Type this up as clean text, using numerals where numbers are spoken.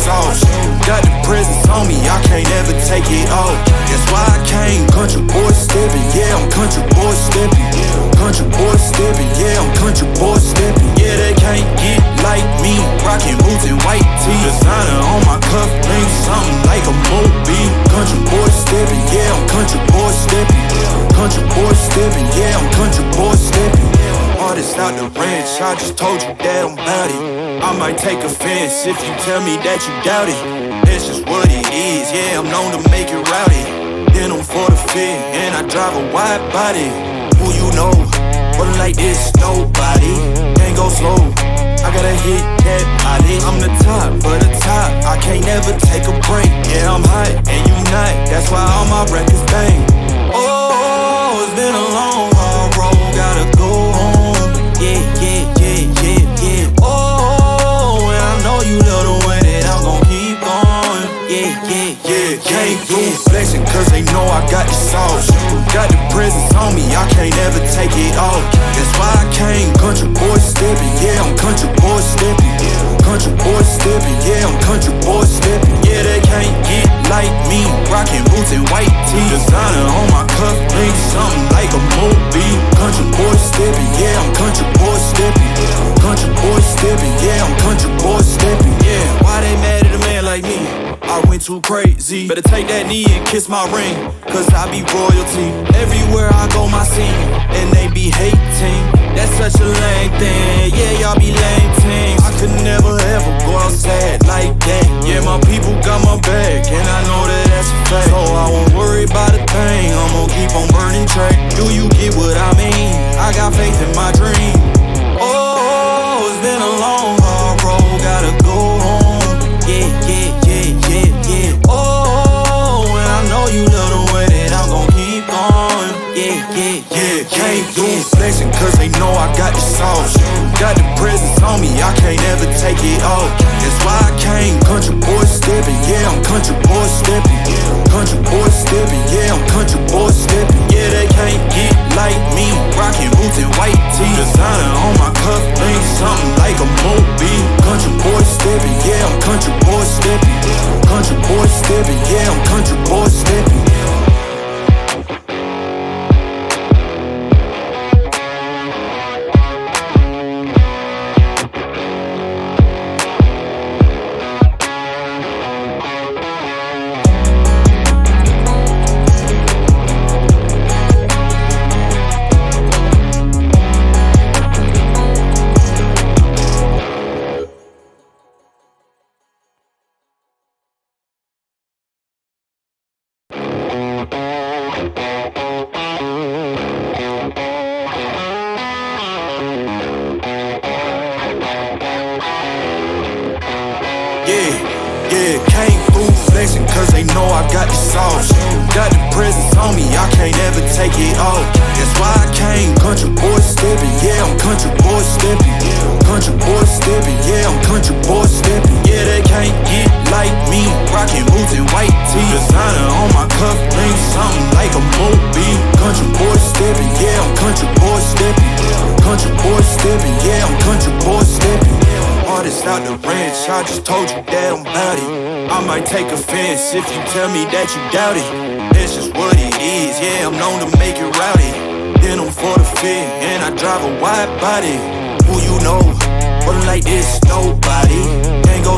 sauce. Got the presence on me, I can't ever take it off. That's why I came, country boy stepping, yeah, I'm country boy stepping. Country boy stepping, yeah, I'm country boy stepping. Yeah, they can't get like me, rockin' boots and white tee. Designer on my cuff, link something like a movie. Country boy stepping, yeah, I'm country boy stepping. Country boy stepping, yeah, I'm country boy stepping. Artist out the ranch, I just told you that I'm bout it. I might take offense if you tell me that you doubt it. That's just what it is, yeah, I'm known to make it rowdy. Then I'm for the fit, and I drive a wide body. Who you know, but like this, nobody. Can't go slow, I gotta hit that body. I'm the top of the top, I can't never take a break. Yeah, I'm hot, and you not, that's why all my records bang. Oh, it's been a long, hard road, gotta go home. Yeah, yeah, yeah, yeah, yeah. Oh, and I know you love the way that I'm gon' keep going. Yeah, yeah, yeah, can't do flexing cause they know I got the sauce. Got the presence on me, I can't ever take it off. That's why I came, country boy stepping, yeah, I'm country boy stepping. Country boy stepping, yeah, I'm country boy stepping. Yeah, they can't get like me, rockin' boots and white tee. Designer on my cuff, link something like a movie. Country boy stepping, yeah, I'm country boy stepping. Country boy stepping, yeah, I'm country boy stepping. Yeah, why they mad at a man like me? I went too crazy. Better take that knee and kiss my ring, cause I be royalty. Everywhere I go, my scene, and they be hating. That's such a lame thing, yeah, y'all be lame teams. I could never ever go outside like that. Yeah, my people got my back, and I know that that's a fact. So I won't worry about a thing, I'm gon' keep on burning track. Do you get what I mean? I got faith in my dream. Oh, it's been a long, hard road, gotta go home. Yeah, yeah, yeah, yeah, yeah. Oh, and I know you love the way that I'm gon' keep going. Yeah, yeah, yeah, can't do flexing cause they know I got the sauce. Got the presence on me, I can't ever take it off. That's why I came, country boy stepping, yeah, I'm country boy stepping. Country boy stepping, yeah, I'm country boy stepping. Yeah, they can't get like me, rockin' boots and white tee. Designer on my cuff, link something like a movie. Country boy stepping, yeah, I'm country boy stepping. Country boy stepping, yeah, I'm country boy stepping. Yeah, can't fool flexing cause they know I got the sauce. Got the presence on me, I can't ever take it off. That's why I came, country boy stepping, yeah, I'm country boy stepping. Country boy stepping, yeah, I'm country boy stepping. Yeah, they can't get like me, rockin' boots and white tee. Designer on my cuff, link something like a movie. Country boy stepping, yeah, I'm country boy stepping. Country boy stepping, yeah, I'm country boy stepping. Artist out the ranch, I just told you that I'm bout it. I might take offense if you tell me that you doubt it. That's just what it is, yeah, I'm known to make it rowdy. Then I'm for the fit, and I drive a wide body. Who you know, but like this, nobody. Can't go